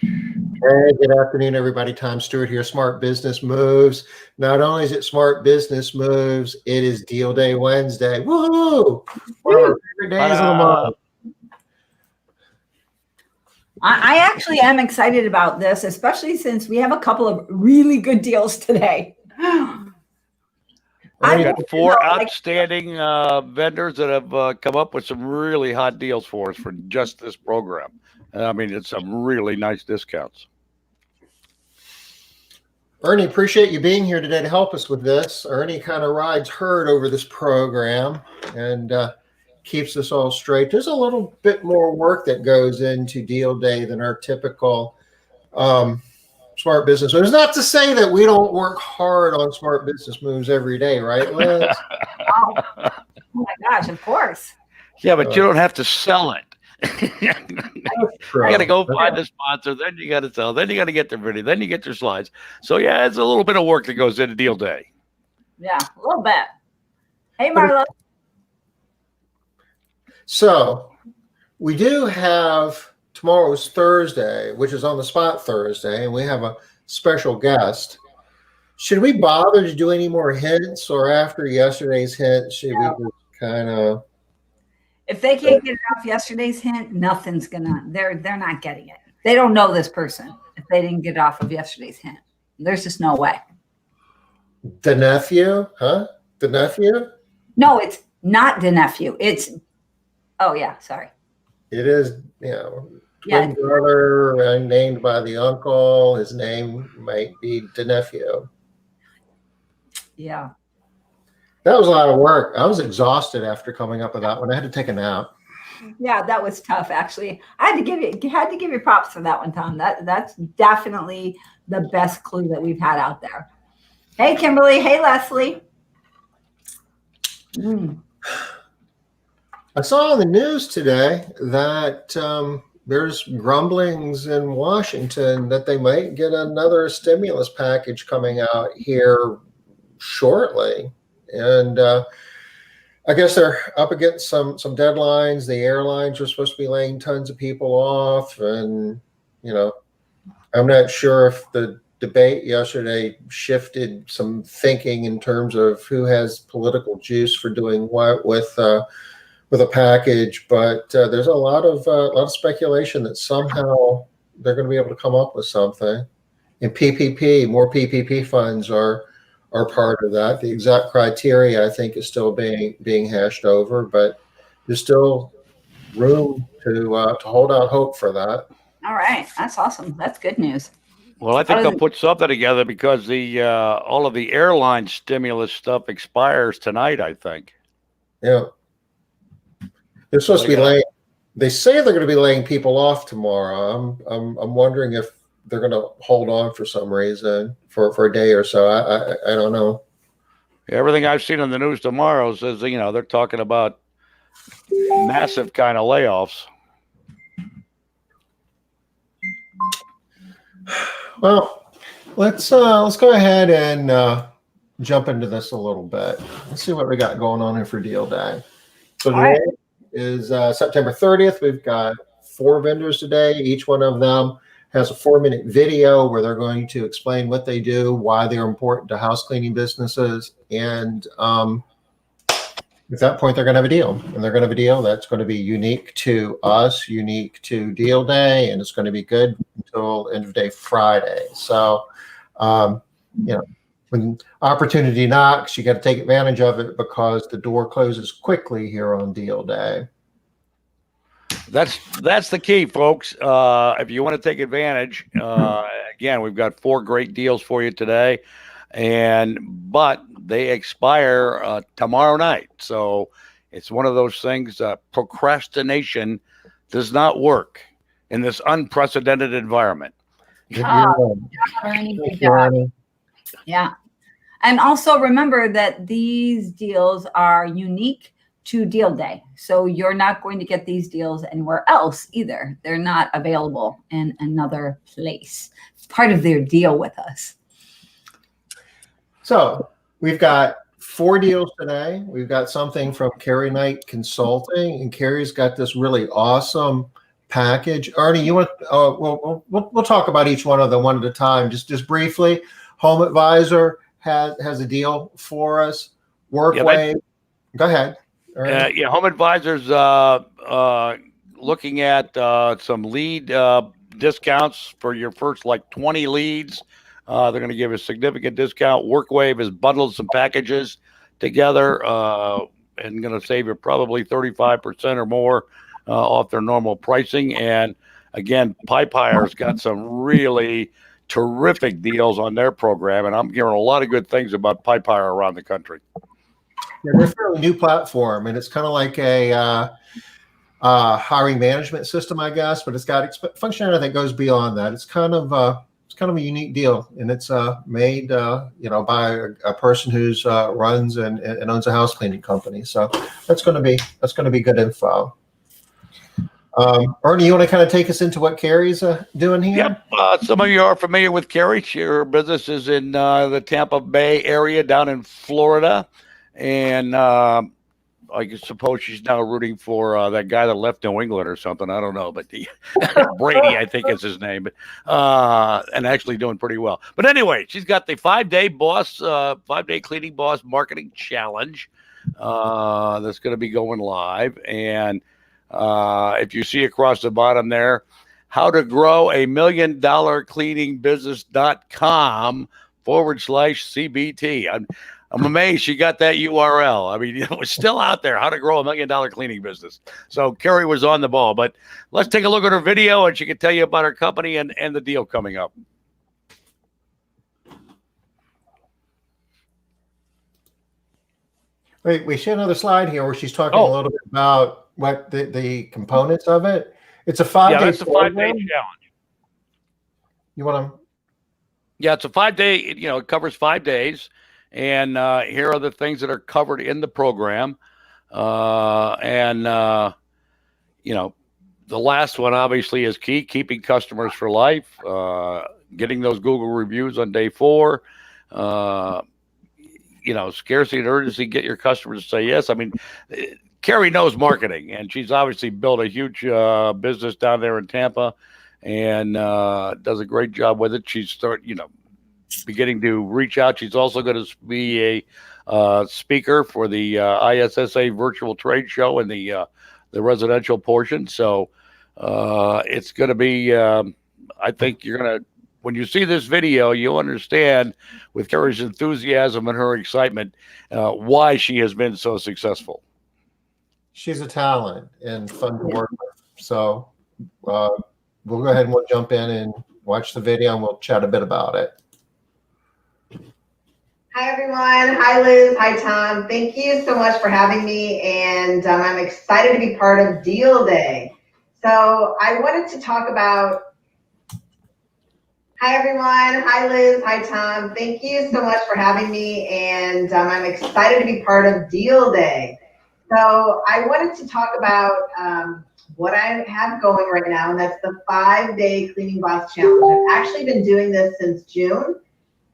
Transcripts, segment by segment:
Hey, good afternoon, everybody. Tom Stewart here, Smart Business Moves. Not only is it Smart Business Moves, it is Deal Day Wednesday. Woohoo! One of our favorite days of the month. I actually am excited about this, especially since we have a couple of really good deals today. We've got four outstanding vendors that have come up with some really hot deals for us for just this program. I mean, it's some really nice discounts. Ernie, appreciate you being here today to help us with this. Ernie kind of rides herd over this program and keeps us all straight. There's a little bit more work that goes into Deal Day than our typical Smart Business Moves. Not to say that we don't work hard on Smart Business Moves every day, right, Liz? Oh my gosh, of course. Yeah, but you don't have to sell it. You got to go find the sponsor, then you got to sell, then you got to get their video, then you get their slides. So yeah, it's a little bit of work that goes into Deal Day. Yeah, a little bit. Hey, Marla. So we do have tomorrow's Thursday, which is on the spot Thursday, and we have a special guest. Should we bother to do any more hints, or after yesterday's hint, should we just kind of? If they can't get it off yesterday's hint, nothing's gonna. They're not getting it. They don't know this person if they didn't get it off of yesterday's hint. There's just no way. The nephew, huh? The nephew? No, it's not the nephew. It's. Oh yeah, sorry. It is, twin brother named by the uncle. His name might be the nephew. Yeah. That was a lot of work. I was exhausted after coming up with that one. I had to take a nap. Yeah, that was tough. Actually, I had to give you props for that one, Tom. That's definitely the best clue that we've had out there. Hey, Kimberly. Hey, Leslie. I saw on the news today that there's grumblings in Washington that they might get another stimulus package coming out here shortly. And I guess they're up against some deadlines. The airlines are supposed to be laying tons of people off. And, I'm not sure if the debate yesterday shifted some thinking in terms of who has political juice for doing what with a package. But there's a lot of speculation that somehow they're going to be able to come up with something. And more PPP funds are part of that. The exact criteria, I think, is still being hashed over, but there's still room to hold out hope for that. All right, that's awesome. That's good news. Well, I think they'll put something together because the all of the airline stimulus stuff expires tonight, I think. Yeah, they're supposed to be laying. They say they're going to be laying people off tomorrow. I'm wondering if they're going to hold on for some reason for a day or so. I don't know. Everything I've seen on the news tomorrow says, they're talking about massive kind of layoffs. Well, let's go ahead and jump into this a little bit. Let's see what we got going on here for Deal Day. So today is September 30th. We've got 4 vendors today. Each one of them has a 4-minute video where they're going to explain what they do, why they're important to house cleaning businesses, and at that point they're going to have a deal. And they're going to have a deal that's going to be unique to us, unique to Deal Day, and it's going to be good until end of day Friday. So, when opportunity knocks, you got to take advantage of it because the door closes quickly here on Deal Day. That's the key, folks. If you want to take advantage, again, we've got 4 great deals for you today, but they expire tomorrow night. So it's one of those things. Procrastination does not work in this unprecedented environment. Yeah. And also remember that these deals are unique to Deal Day. So you're not going to get these deals anywhere else either. They're not available in another place. It's part of their deal with us. So we've got 4 deals today. We've got something from Carrie Knight Consulting, and Carrie's got this really awesome package. Arnie, you want? We'll talk about each one of them one at a time. Just briefly. Homeadvisor has a deal for us. Workway. Go ahead. Yeah, Homeadvisor's looking at some lead discounts for your first like 20 leads. They're going to give a significant discount. Workwave has bundled some packages together and going to save you probably 35% or more off their normal pricing. And again, Pipefire's got some really terrific deals on their program, and I'm hearing a lot of good things about Pipefire around the country. Yeah, they're a fairly new platform, and it's kind of like a hiring management system, I guess, but it's got functionality that goes beyond that. It's kind of a unique deal, and it's made by a person who's runs and owns a house cleaning company. So that's going to be good info. Ernie, you want to kind of take us into what Carrie's doing here? Yep. Some of you are familiar with Carrie. Her business is in the Tampa Bay area down in Florida. And I suppose she's now rooting for that guy that left New England or something. I don't know. But Brady, I think is his name. And actually doing pretty well. But anyway, she's got the 5-day cleaning boss marketing challenge that's going to be going live. And if you see across the bottom there, how to grow a $1 million cleaning business.com/CBT. I'm amazed she got that URL. I mean, it's still out there, how to grow $1 million cleaning business. So Carrie was on the ball, but let's take a look at her video and she can tell you about her company and the deal coming up. Wait, we should another slide here where she's talking a little bit about what the components of it. It's a 5-day. Yeah, that's a 5-day challenge. You want to? Yeah, it's a 5-day. It covers 5 days, and here are the things that are covered in the program. The last one obviously is key: keeping customers for life, getting those Google reviews on day 4. Scarcity and urgency, get your customers to say yes. I mean, Carrie knows marketing, and she's obviously built a huge business down there in Tampa, and does a great job with it. She's beginning to reach out. She's also going to be a speaker for the ISSA virtual trade show in the residential portion. So it's going to be, I think you're going to, when you see this video, you'll understand with Carrie's enthusiasm and her excitement why she has been so successful. She's a talent and fun to work with. So we'll go ahead and we'll jump in and watch the video and we'll chat a bit about it. Hi, everyone. Hi, Liz. Hi, Tom. Thank you so much for having me. And I'm excited to be part of Deal Day. So I wanted to talk about. Hi, everyone. Hi, Liz. Hi, Tom. Thank you so much for having me. And I'm excited to be part of Deal Day. So I wanted to talk about what I have going right now, and that's the 5-day Cleaning Boss Challenge. I've actually been doing this since June,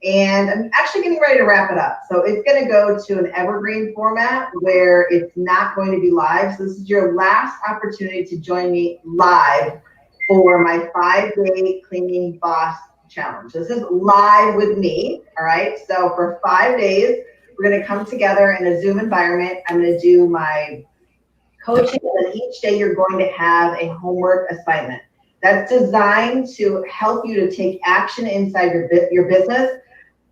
and I'm actually getting ready to wrap it up. So it's going to go to an evergreen format where it's not going to be live. So this is your last opportunity to join me live for my 5-day Cleaning Boss Challenge. This is live with me, all right? So for 5 days, we're going to come together in a Zoom environment. I'm going to do my coaching, and then each day you're going to have a homework assignment. That's designed to help you to take action inside your business.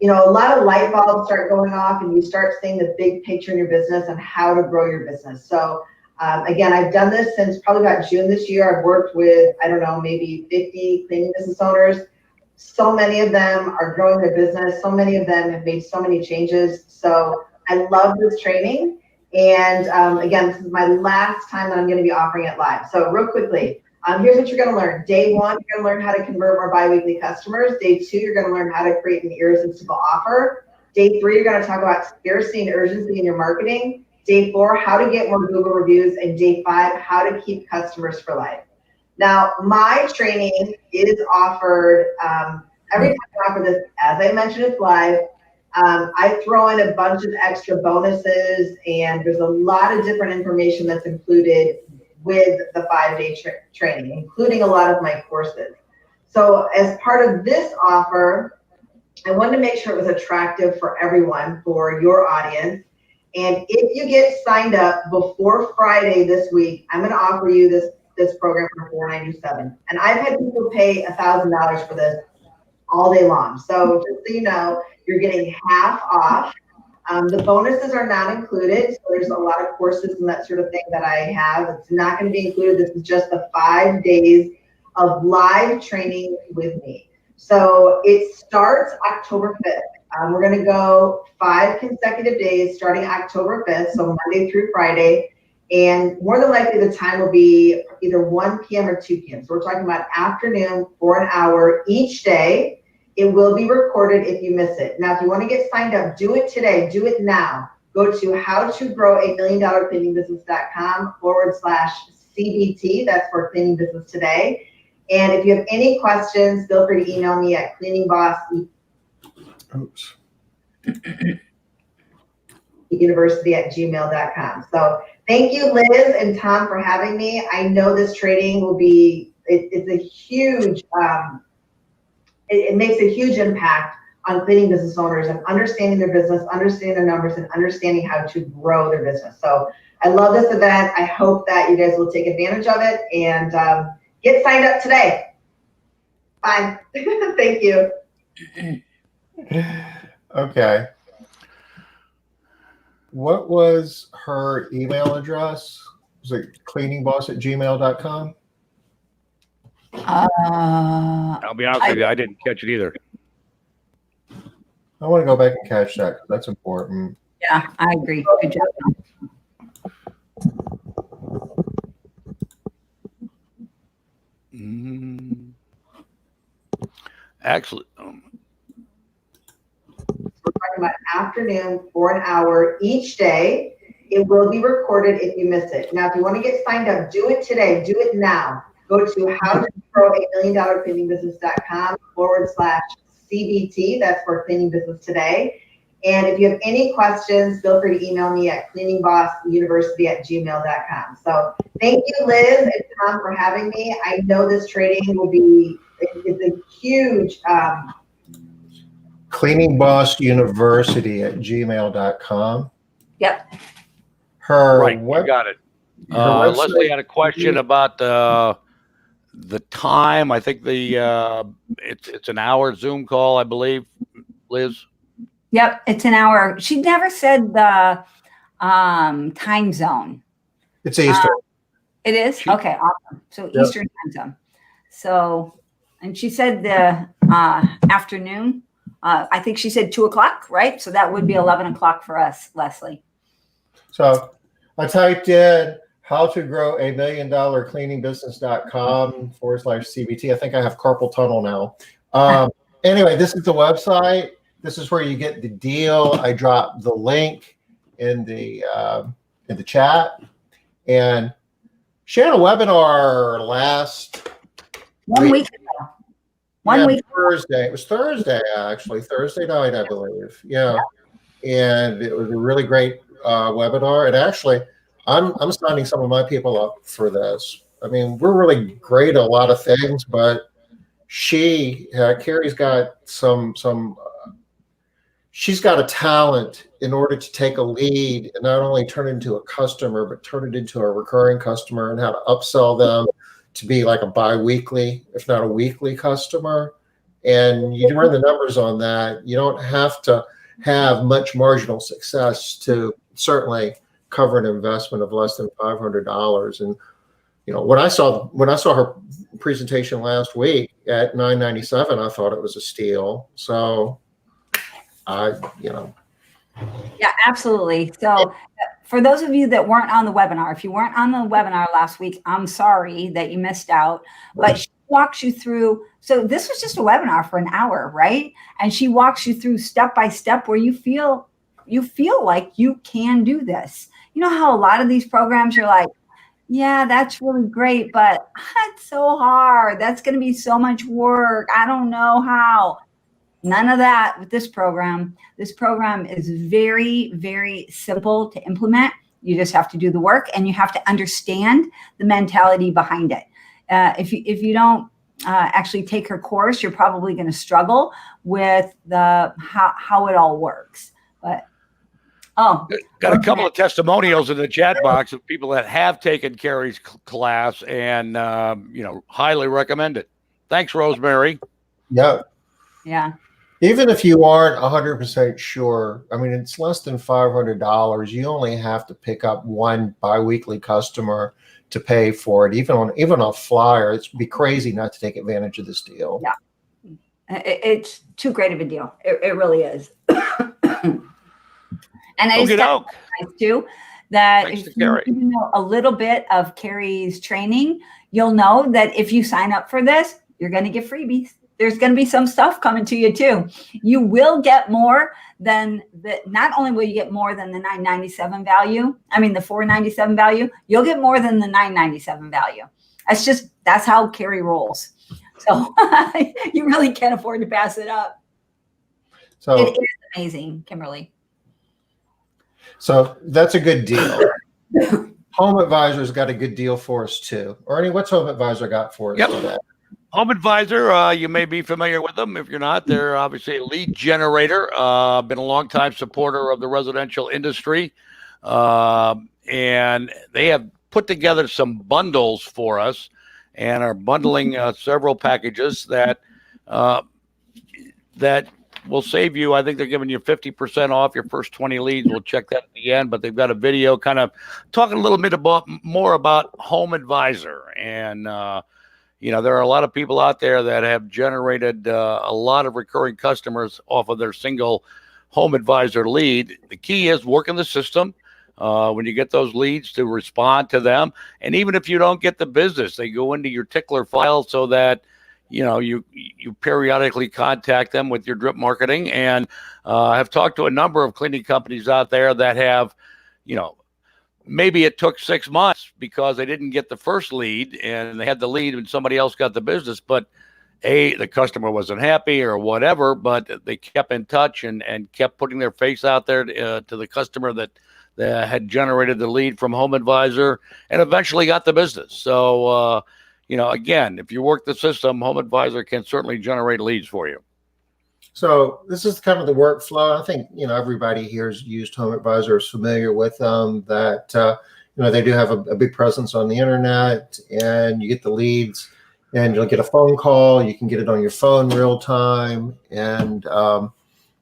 A lot of light bulbs start going off and you start seeing the big picture in your business and how to grow your business. So again, I've done this since probably about June this year. I've worked with, I don't know, maybe 50 cleaning business owners. So many of them are growing their business. So many of them have made so many changes. So I love this training. And again, this is my last time that I'm going to be offering it live. So real quickly, here's what you're going to learn. Day 1, you're going to learn how to convert more biweekly customers. Day 2, you're going to learn how to create an irresistible offer. Day 3, you're going to talk about scarcity and urgency in your marketing. Day 4, how to get more Google reviews. And day 5, how to keep customers for life. Now, my training is offered every time I offer this. As I mentioned, it's live. I throw in a bunch of extra bonuses, and there's a lot of different information that's included with the 5-day training, including a lot of my courses. So as part of this offer, I wanted to make sure it was attractive for everyone, for your audience. And if you get signed up before Friday this week, I'm going to offer you this program for $497. And I've had people pay $1,000 for this all day long. So just so you know, you're getting half off. The bonuses are not included. So there's a lot of courses and that sort of thing that I have. It's not going to be included. This is just the 5 days of live training with me. So it starts October 5th. We're going to go 5 consecutive days starting October 5th, so Monday through Friday. And more than likely the time will be either 1 p.m. or 2 p.m. So we're talking about afternoon for an hour each day. It will be recorded if you miss it. Now, if you want to get signed up, do it today. Do it now. Go to howtogrowamillion-cleaningbusiness.com/CBT. That's for Cleaning Business Today. And if you have any questions, feel free to email me at cleaningbossuniversity@gmail.com. So thank you, Liz and Tom, for having me. I know this training will be, it's a huge, it makes a huge impact on cleaning business owners and understanding their business, understanding their numbers, and understanding how to grow their business. So I love this event. I hope that you guys will take advantage of it and get signed up today. Bye. Thank you. Okay. What was her email address? Was it cleaningboss@gmail.com? I'll be honest with you, I didn't catch it either. I want to go back and catch that because that's important. Yeah, I agree. Good job. Actually, We're talking about afternoon for an hour each day. It will be recorded if you miss it. Now, if you want to get signed up, do it today. Do it now. Go to howtogrowamillion-cleaningbusiness.com/CBT. That's for Cleaning Business Today. And if you have any questions, feel free to email me at cleaningbossuniversity@gmail.com. So thank you, Liz and Tom, for having me. I know this training will be, it's a huge, cleaningbossuniversity@gmail.com. Yep. Her right, you got it. her Leslie website- had a question about the time. I think it's an hour Zoom call, I believe, Liz. Yep, it's an hour. She never said the time zone. It's Eastern. It is? Okay, awesome. So Yep. Eastern time zone. So, and she said the afternoon. I think she said 2 o'clock, right? So that would be 11 o'clock for us, Leslie. So I typed in how to grow a $1 million cleaning business.com/CBT. I think I have carpal tunnel now. Anyway, this is the website. This is where you get the deal. I dropped the link in the chat. And she had a webinar last 1 week ago. One week. Thursday. It was Thursday, actually. Thursday night, I believe. Yeah. And it was a really great webinar. And actually, I'm signing some of my people up for this. I mean, we're really great at a lot of things, but Carrie's got she's got a talent in order to take a lead and not only turn it into a customer, but turn it into a recurring customer and how to upsell them to be like a bi-weekly, if not a weekly customer. And you run the numbers on that. You don't have to have much marginal success to certainly cover an investment of less than $500. And when I saw her presentation last week at $997, I thought it was a steal. So Yeah, absolutely. So for those of you that weren't on the webinar, if you weren't on the webinar last week, I'm sorry that you missed out, but she walks you through. So this was just a webinar for an hour, right? And she walks you through step by step where you feel like you can do this. You know how a lot of these programs you're like, yeah, that's really great, but it's so hard. That's going to be so much work. I don't know how. None of that with this program. This program is very, very simple to implement. You just have to do the work, and you have to understand the mentality behind it. If you don't actually take her course, you're probably going to struggle with how it all works. But got a couple of testimonials in the chat box of people that have taken Carrie's class and highly recommend it. Thanks, Rosemary. Yeah. Yeah. Even if you aren't 100% sure, I mean, it's less than $500. You only have to pick up one biweekly customer to pay for it. Even on a flyer, it'd be crazy not to take advantage of this deal. Yeah, it's too great of a deal. It really is. And I just too that Thanks if you know a little bit of Carrie's training, you'll know that if you sign up for this, you're going to get freebies. There's going to be some stuff coming to you too. You will get more than not only will you get more than the $9.97 value, I mean the $4.97 value, you'll get more than the $9.97 value. That's how Carrie rolls. So you really can't afford to pass it up. So it is amazing, Kimberly. So that's a good deal. Homeadvisor's got a good deal for us too. Ernie, what's Homeadvisor got for us today? Homeadvisor, you may be familiar with them. If you're not, they're obviously a lead generator. Been a long-time supporter of the residential industry. And they have put together some bundles for us and are bundling several packages that will save you. I think they're giving you 50% off your first 20 leads. We'll check that at the end, but they've got a video kind of talking a little bit more about Homeadvisor. And, there are a lot of people out there that have generated a lot of recurring customers off of their single Homeadvisor lead. The key is working the system when you get those leads to respond to them. And even if you don't get the business, they go into your tickler file so that you periodically contact them with your drip marketing. And I've talked to a number of cleaning companies out there that have, maybe it took 6 months because they didn't get the first lead and they had the lead and somebody else got the business. But the customer wasn't happy or whatever, but they kept in touch and kept putting their face out there to the customer that had generated the lead from Homeadvisor and eventually got the business. So, again, if you work the system, Homeadvisor can certainly generate leads for you. So this is kind of the workflow. I think, everybody here has used Homeadvisor, is familiar with them, that, they do have a big presence on the internet, and you get the leads and you'll get a phone call. You can get it on your phone real time. And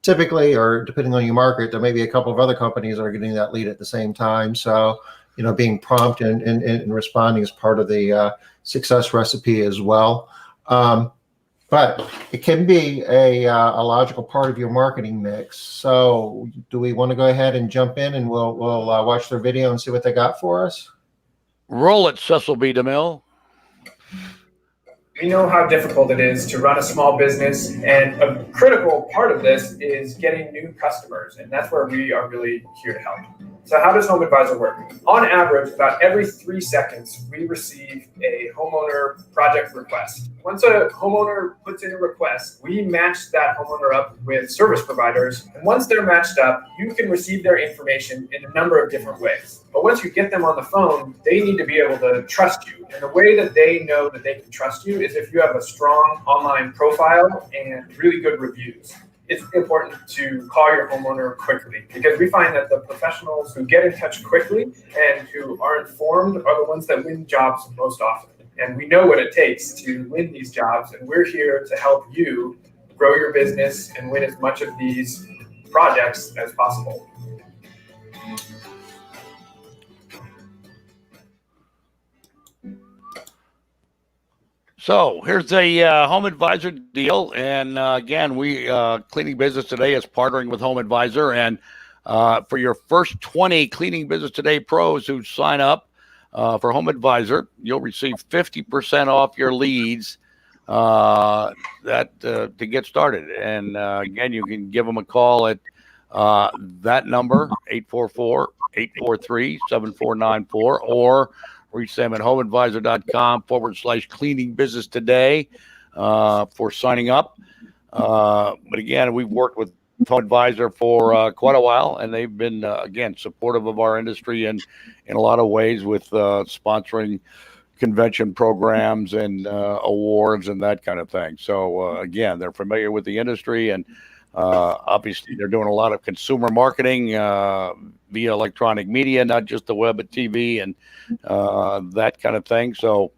typically, or depending on your market, there may be a couple of other companies that are getting that lead at the same time. So, being prompt and responding is part of the success recipe as well. But it can be a logical part of your marketing mix. So do we want to go ahead and jump in and we'll watch their video and see what they got for us? Roll it, Cecil B. DeMille. We know how difficult it is to run a small business, and a critical part of this is getting new customers, and that's where we are really here to help. So how does Homeadvisor work? On average, about every 3 seconds, we receive a homeowner project request. Once a homeowner puts in a request, we match that homeowner up with service providers. And once they're matched up, you can receive their information in a number of different ways. But once you get them on the phone, they need to be able to trust you. And the way that they know that they can trust you is if you have a strong online profile and really good reviews. It's important to call your homeowner quickly, because we find that the professionals who get in touch quickly and who are informed are the ones that win jobs most often. And we know what it takes to win these jobs, and we're here to help you grow your business and win as much of these projects as possible. So here's a Homeadvisor deal, and again, we Cleaning Business Today is partnering with Homeadvisor, and for your first 20 Cleaning Business Today pros who sign up for Homeadvisor, you'll receive 50% off your leads to get started. And again, you can give them a call at that number, 844-843-7494, or reach them at homeadvisor.com/cleaning business today for signing up. But again, we've worked with Homeadvisor for quite a while, and they've been again supportive of our industry in a lot of ways with sponsoring convention programs and awards and that kind of thing. So again, they're familiar with the industry, and obviously they're doing a lot of consumer marketing via electronic media, not just the web, but TV and that kind of thing. So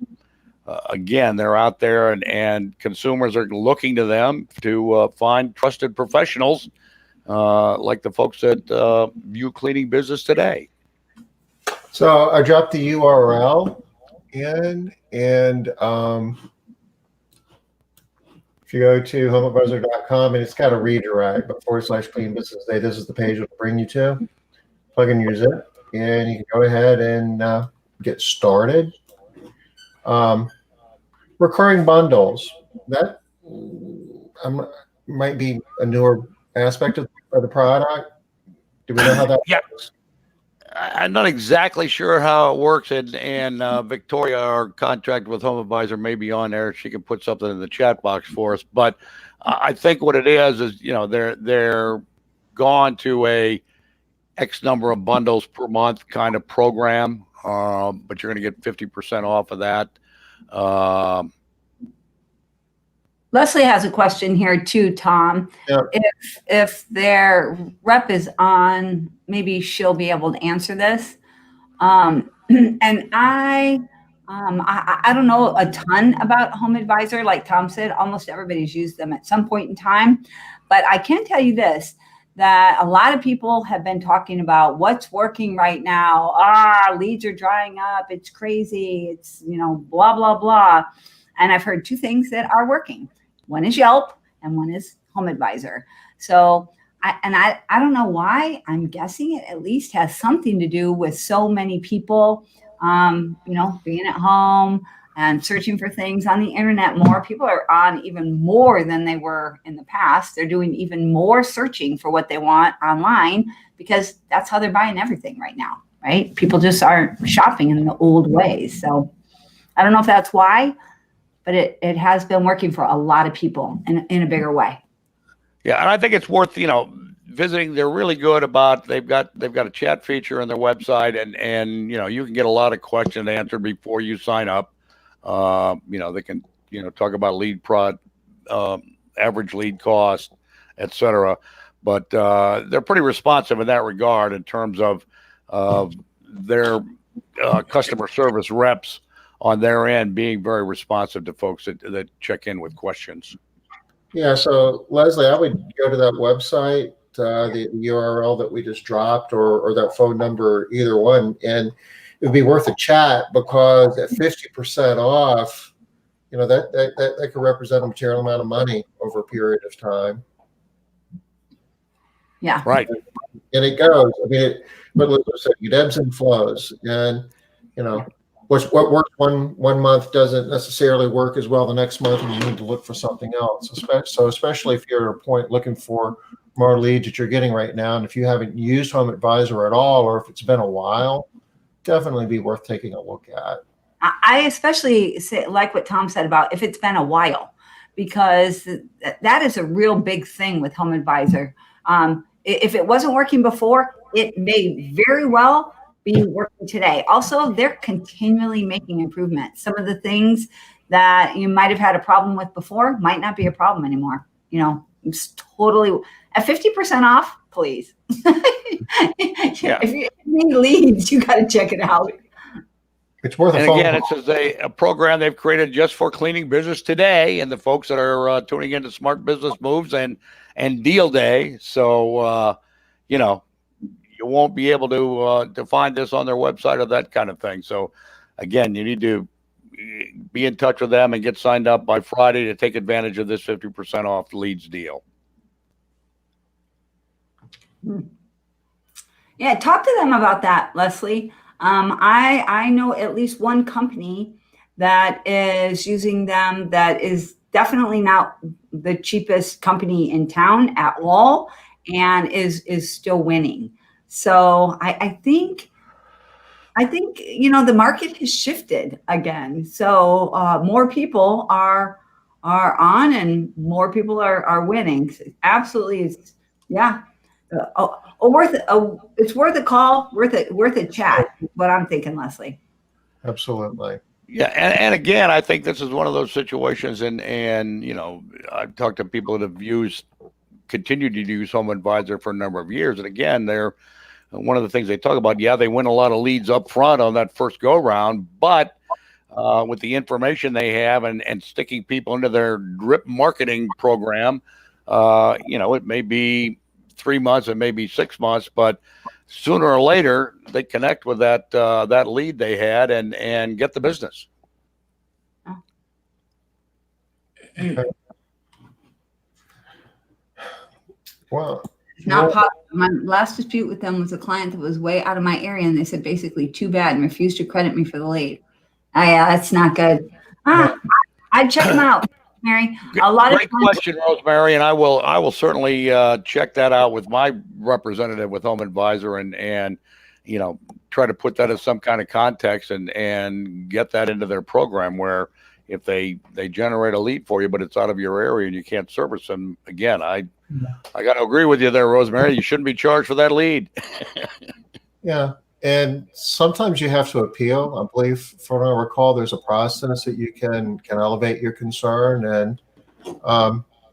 again, they're out there, and consumers are looking to them to find trusted professionals like the folks that view cleaning business today. So I dropped the URL in, and if you go to homeadvisor.com, and it's got a redirect, but /clean business day, this is the page it'll bring you to. Plug and use it, and you can go ahead and get started. Recurring bundles, that might be a newer aspect of the product. Do we know how that works? I'm not exactly sure how it works, and Victoria, our contract with Homeadvisor, may be on there. She can put something in the chat box for us. But I think what it is they're gone to a X number of bundles per month kind of program, but you're going to get 50% off of that. Leslie has a question here too, Tom. Yeah. If their rep is on, maybe she'll be able to answer this. And I don't know a ton about Homeadvisor. Like Tom said, almost everybody's used them at some point in time. But I can tell you this, that a lot of people have been talking about what's working right now. Leads are drying up. It's crazy. It's, blah, blah, blah. And I've heard two things that are working. One is Yelp and one is Homeadvisor. So I don't know why. I'm guessing it at least has something to do with so many people, being at home and searching for things on the internet more. People are on even more than they were in the past. They're doing even more searching for what they want online because that's how they're buying everything right now, right? People just aren't shopping in the old ways. So I don't know if that's why, but it has been working for a lot of people in a bigger way. Yeah, and I think it's worth visiting. They're really good about they've got a chat feature on their website, and you can get a lot of questions answered before you sign up. They can talk about lead prod, average lead cost, etc. But they're pretty responsive in that regard in terms of their customer service reps on their end being very responsive to folks that check in with questions. Yeah, so Leslie, I would go to that website, the URL that we just dropped, or that phone number, either one, and it would be worth a chat, because at 50% off, that could represent a material amount of money over a period of time. Yeah. Right. And it goes. But like I said, it ebbs and flows, and what works one month doesn't necessarily work as well the next month, and you need to look for something else. So especially if you're at a point looking for more leads that you're getting right now, and if you haven't used Homeadvisor at all, or if it's been a while, definitely be worth taking a look at. I especially like what Tom said about if it's been a while, because that is a real big thing with Homeadvisor. If it wasn't working before, it may very well be working today. Also, they're continually making improvements. Some of the things that you might have had a problem with before might not be a problem anymore. It's totally at 50% off, please. Yeah. If you need leads, you got to check it out. It's worth a phone Again, call. it's a program they've created just for cleaning business today, and the folks that are tuning into Smart Business Moves and Deal Day. So, you won't be able to find this on their website or that kind of thing. So, again, you need to be in touch with them and get signed up by Friday to take advantage of this 50% off leads deal. Yeah, talk to them about that, Leslie. I know at least one company that is using them that is definitely not the cheapest company in town at all, and is still winning. So I think the market has shifted again. So more people are on, and more people are winning. Absolutely, it's Yeah. It's worth a call, worth a chat. What I'm thinking, Leslie. Absolutely. Yeah, and again, I think this is one of those situations, and you know, I've talked to people that have continued to use Homeadvisor for a number of years, and again, they're one of the things they talk about. Yeah, they win a lot of leads up front on that first go round, but with the information they have and sticking people into their drip marketing program, you know, it may be 3 months, it may be 6 months, but sooner or later they connect with that lead they had and get the business. Okay. Well, It's not possible. My last dispute with them was a client that was way out of my area, and they said basically too bad and refused to credit me for the lead. That's not good. I'd check them out, Mary. A lot Great of times, question, Rosemary, and I will certainly check that out with my representative with Homeadvisor and you know, try to put that in some kind of context and get that into their program where if they generate a lead for you, but it's out of your area and you can't service them, again, I got to agree with you there, Rosemary. You shouldn't be charged for that lead. yeah. And sometimes you have to appeal. I believe, from what I recall, there's a process that you can elevate your concern, and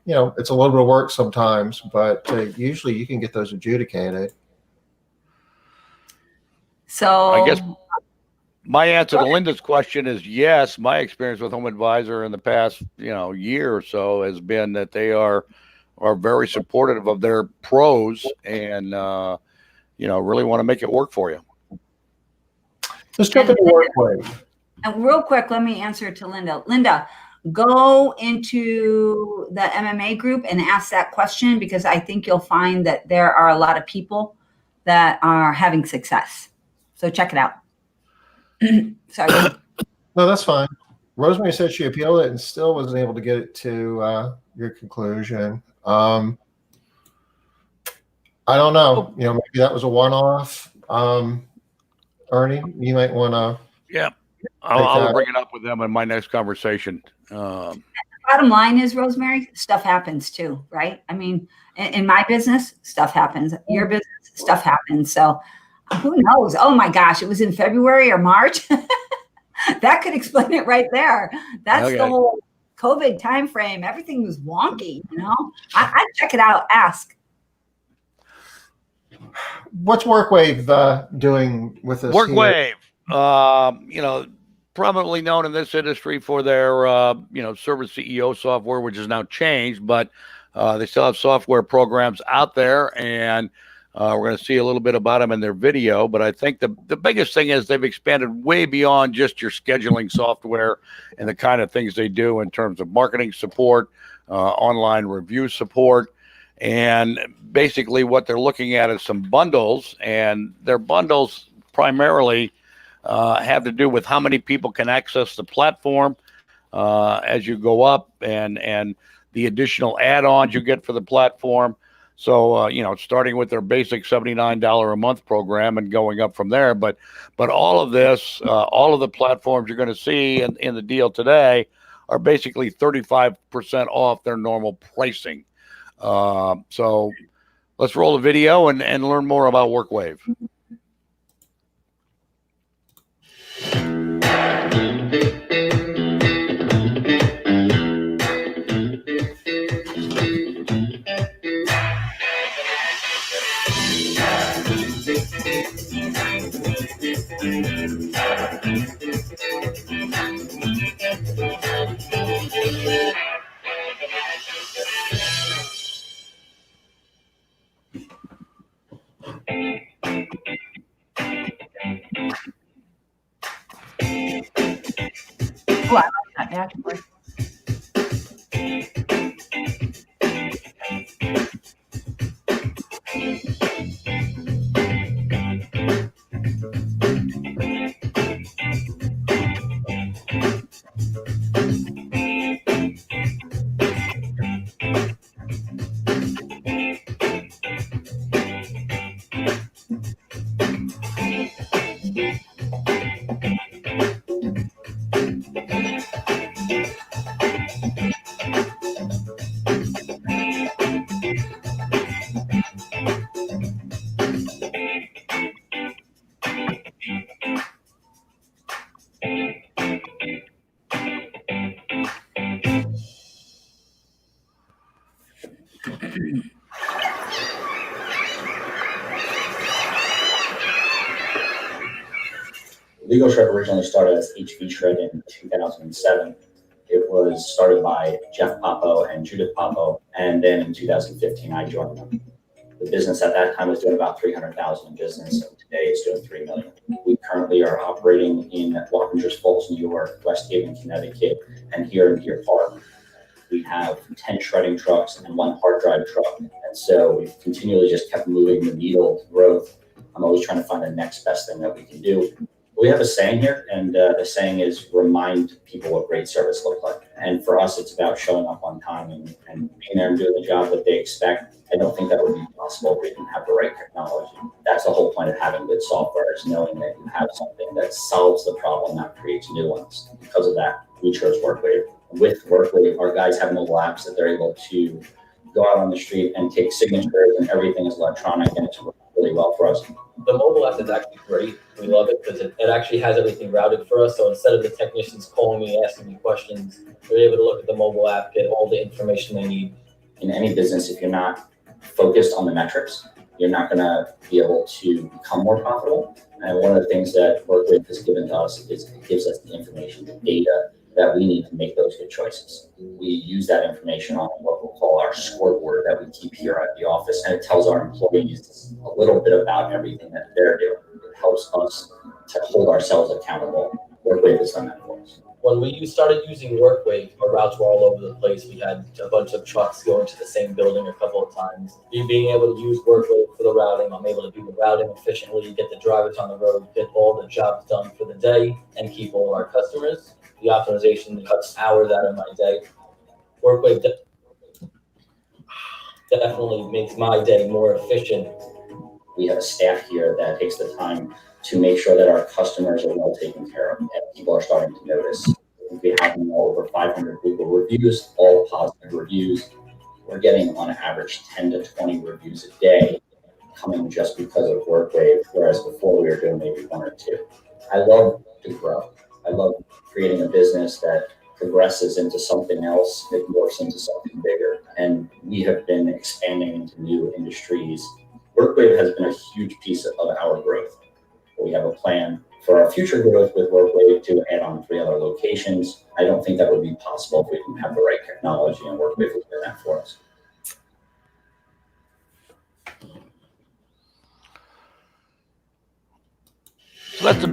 you know, it's a little bit of work sometimes, but usually you can get those adjudicated. so I guess my answer to Linda's question is yes. My experience with Homeadvisor in the past, you know, year or so has been that they are very supportive of their pros and you know, really want to make it work for you. Let's jump into WorkWave. And real quick, let me answer to Linda. Linda, go into the MMA group and ask that question, because I think you'll find that there are a lot of people that are having success. So check it out. Sorry. No, that's fine. Rosemary said she appealed it and still wasn't able to get it to your conclusion. I don't know. You know, maybe that was a one-off. Ernie, you might want to. Yeah, I'll bring it up with them in my next conversation. Bottom line is, Rosemary, stuff happens too, right? I mean, in my business, stuff happens. Your business, stuff happens. So who knows? Oh my gosh, it was in February or March. That could explain it right there. That's the whole COVID time frame. Everything was wonky, you know? I'd check it out. Ask. What's WorkWave doing with this? WorkWave, you know, prominently known in this industry for their, you know, service CEO software, which has now changed, but they still have software programs out there, and we're going to see a little bit about them in their video. But I think the biggest thing is they've expanded way beyond just your scheduling software and the kind of things they do in terms of marketing support, online review support. And basically what they're looking at is some bundles, and their bundles primarily have to do with how many people can access the platform as you go up, and the additional add-ons you get for the platform. So, you know, starting with their basic $79 a month program and going up from there. But all of this, all of the platforms you're going to see in the deal today are basically 35% off their normal pricing. So let's roll the video and learn more about WorkWave. Oh, I like that dashboard. Legal Shred originally started as HV Shred in 2007. It was started by Jeff Popo and Judith Popo, and then in 2015 I joined them. The business at that time was doing about 300,000 in business, and today it's doing 3 million. We currently are operating in Wappingers Falls, New York, West Haven, Connecticut, and here in Deer Park. We have 10 shredding trucks and 1 hard drive truck, and so we've continually just kept moving the needle to growth. I'm always trying to find the next best thing that we can do. We have a saying here, and the saying is remind people what great service looks like. And for us, it's about showing up on time and being there and doing the job that they expect. I don't think that would be possible if we didn't have the right technology. That's the whole point of having good software, is knowing that you have something that solves the problem, not creates new ones. Because of that, we chose Workwave. With Workwave, our guys have mobile apps that they're able to go out on the street and take signatures, and everything is electronic, and it's worked really well for us. The mobile app is actually great. We love it because it actually has everything routed for us. So instead of the technicians calling me, asking me questions, they're able to look at the mobile app, get all the information they need. In any business, if you're not focused on the metrics, you're not going to be able to become more profitable. And one of the things that Workwave has given to us is it gives us the information, the data that we need to make those good choices. We use that information on what we'll call our scoreboard that we keep here at the office, and it tells our employees a little bit about everything that they're doing. It helps us to hold ourselves accountable. Workwave has done that for us. When we started using Workwave, our routes were all over the place. We had a bunch of trucks going to the same building a couple of times. Being able to use Workwave for the routing, I'm able to do the routing efficiently, get the drivers on the road, get all the jobs done for the day, and keep all our customers. The optimization cuts hours out of my day. Workwave definitely makes my day more efficient. We have a staff here that takes the time to make sure that our customers are well taken care of, and people are starting to notice. We have over 500 Google reviews, all positive reviews. We're getting on average 10 to 20 reviews a day coming just because of Workwave, whereas before we were doing maybe 1 or 2. I love to grow. I love creating a business that progresses into something else, that morphs into something bigger. And we have been expanding into new industries. Workwave has been a huge piece of our growth. We have a plan for our future growth with Workwave to add on 3 other locations. I don't think that would be possible if we didn't have the right technology, and Workwave has done that for us. So that's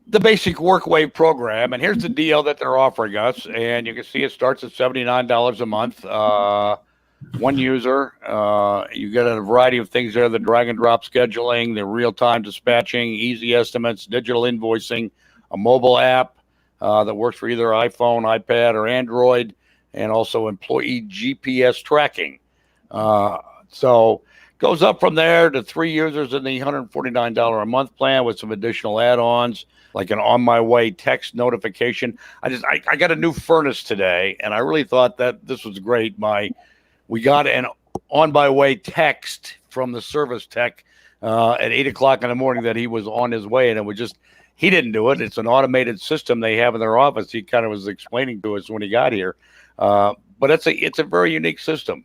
the basic Workwave program, and here's the deal that they're offering us. And you can see it starts at $79 a month. 1 user. You get a variety of things there: the drag and drop scheduling, the real-time dispatching, easy estimates, digital invoicing, a mobile app that works for either iPhone, iPad, or Android, and also employee GPS tracking. So goes up from there to 3 users in the $149 a month plan with some additional add-ons like an on my way text notification. I got a new furnace today, and I really thought that this was great. We got an on my way text from the service tech at 8 o'clock in the morning that he was on his way, and it was just, he didn't do it. It's an automated system they have in their office. He kind of was explaining to us when he got here. But it's a very unique system.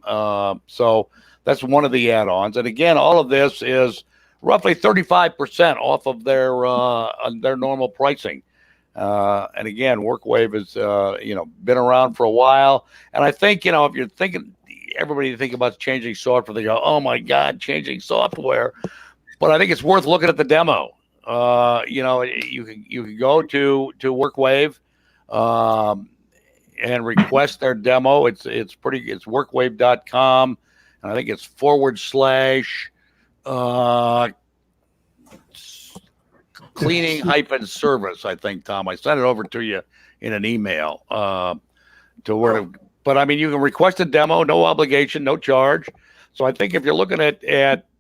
So that's one of the add-ons. And again, all of this is roughly 35% off of their normal pricing. And again, Workwave has been around for a while. And I think, if you're thinking, everybody think about changing software, they go, oh my God, changing software. But I think it's worth looking at the demo. You can go to Workwave and request their demo. It's workwave.com. And I think it's / cleaning-service, I think, Tom. I sent it over to you in an email to where. But I mean, you can request a demo, no obligation, no charge. So I think if you're looking at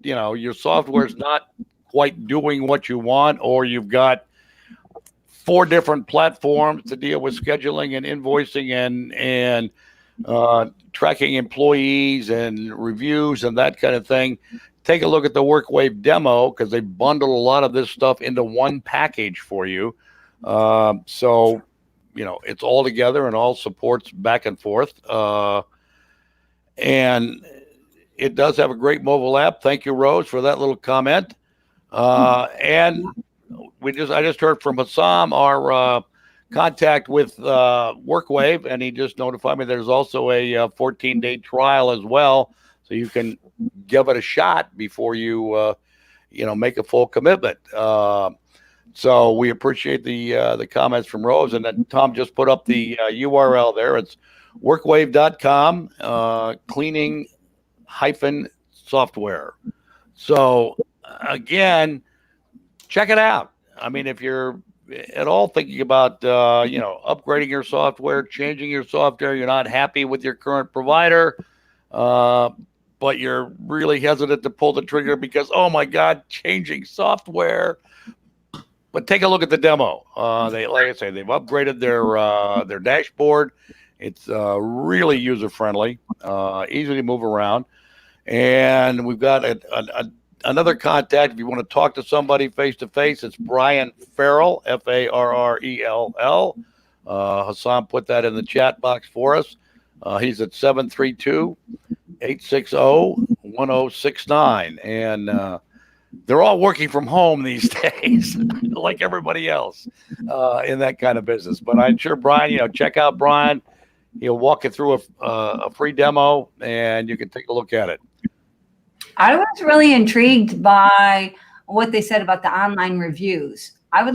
your software's not quite doing what you want, or you've got 4 different platforms to deal with scheduling and invoicing and tracking employees and reviews and that kind of thing, take a look at the Workwave demo, because they bundle a lot of this stuff into one package for you. So it's all together and all supports back and forth. And it does have a great mobile app. Thank you, Rose, for that little comment. And I just heard from Hassam, our contact with WorkWave, and he just notified me there's also a 14-day trial as well, so you can give it a shot before you make a full commitment. So we appreciate the comments from Rose, and then Tom just put up the URL there. It's workwave.com, cleaning-software. So again, check it out. I mean, if you're at all thinking about upgrading your software, changing your software, you're not happy with your current provider, but you're really hesitant to pull the trigger because, oh my God, changing software. But take a look at the demo. Like I say, they've upgraded their dashboard. It's really user friendly, easy to move around, and we've got another contact. If you want to talk to somebody face to face, it's Brian Farrell, Farrell. Hassan put that in the chat box for us. He's at 732-860-1069, and they're all working from home these days, like everybody else in that kind of business. But I'm sure Brian, check out Brian. He'll walk you through a free demo, and you can take a look at it. I was really intrigued by what they said about the online reviews. I'd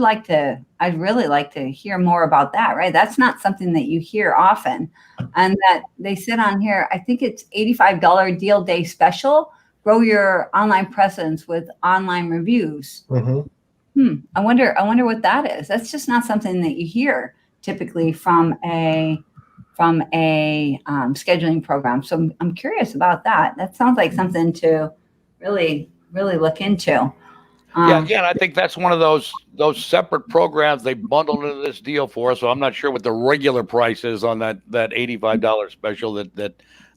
really like to hear more about that, right? That's not something that you hear often. And that they said on here, I think it's $85 deal day special. Grow your online presence with online reviews. Mm-hmm. I wonder what that is. That's just not something that you hear typically from a scheduling program. So I'm curious about that. That sounds like something to really, really look into. Again, I think that's one of those separate programs they bundled into this deal for us. So I'm not sure what the regular price is on that $85 special.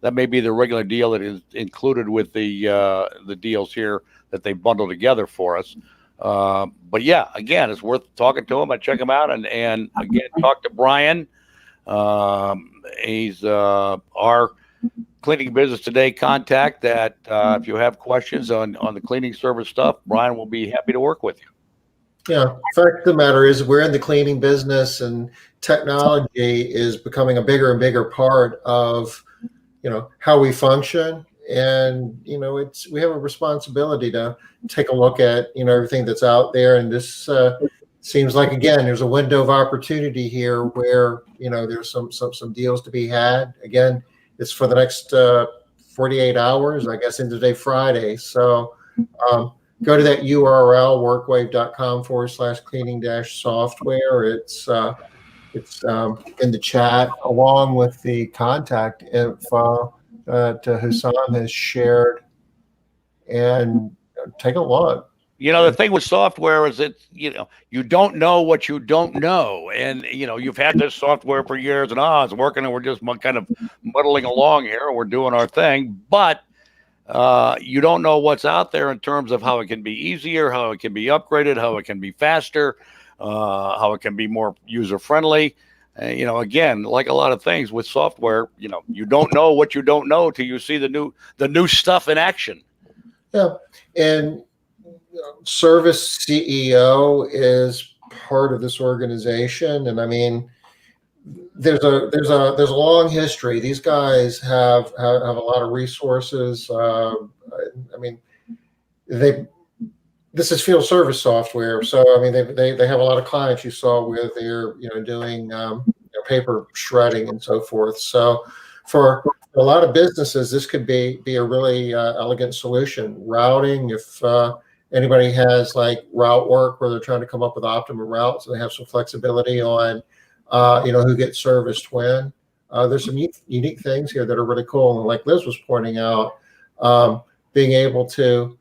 That may be the regular deal that is included with the deals here that they bundle together for us. But yeah, again, it's worth talking to them. I check them out, and again, talk to Brian. He's our Cleaning Business Today contact that if you have questions on the cleaning service stuff, Brian will be happy to work with you. Yeah, the fact of the matter is we're in the cleaning business, and technology is becoming a bigger and bigger part of how we function. And we have a responsibility to take a look at everything that's out there. And this seems like, again, there's a window of opportunity here where there's some deals to be had. Again, it's for the next 48 hours, I guess, into today, Friday. So go to that URL, workwave.com/cleaning-software. It's in the chat, along with the contact info that Hussam has shared, and take a look. The thing with software is that, you don't know what you don't know. And, you've had this software for years and, it's working, and we're just kind of muddling along here. We're doing our thing. But you don't know what's out there in terms of how it can be easier, how it can be upgraded, how it can be faster, how it can be more user-friendly. Again, like a lot of things with software, you don't know what you don't know till you see the new stuff in action. Yeah. And Service CEO is part of this organization, and I mean, there's a long history. These guys have a lot of resources. I mean, this is field service software, so I mean, they have a lot of clients. You saw where they're doing paper shredding and so forth. So for a lot of businesses, this could be a really elegant solution. Routing, if anybody has like route work where they're trying to come up with optimal routes, and they have some flexibility on, who gets serviced when. There's some unique things here that are really cool. And like Liz was pointing out, being able to,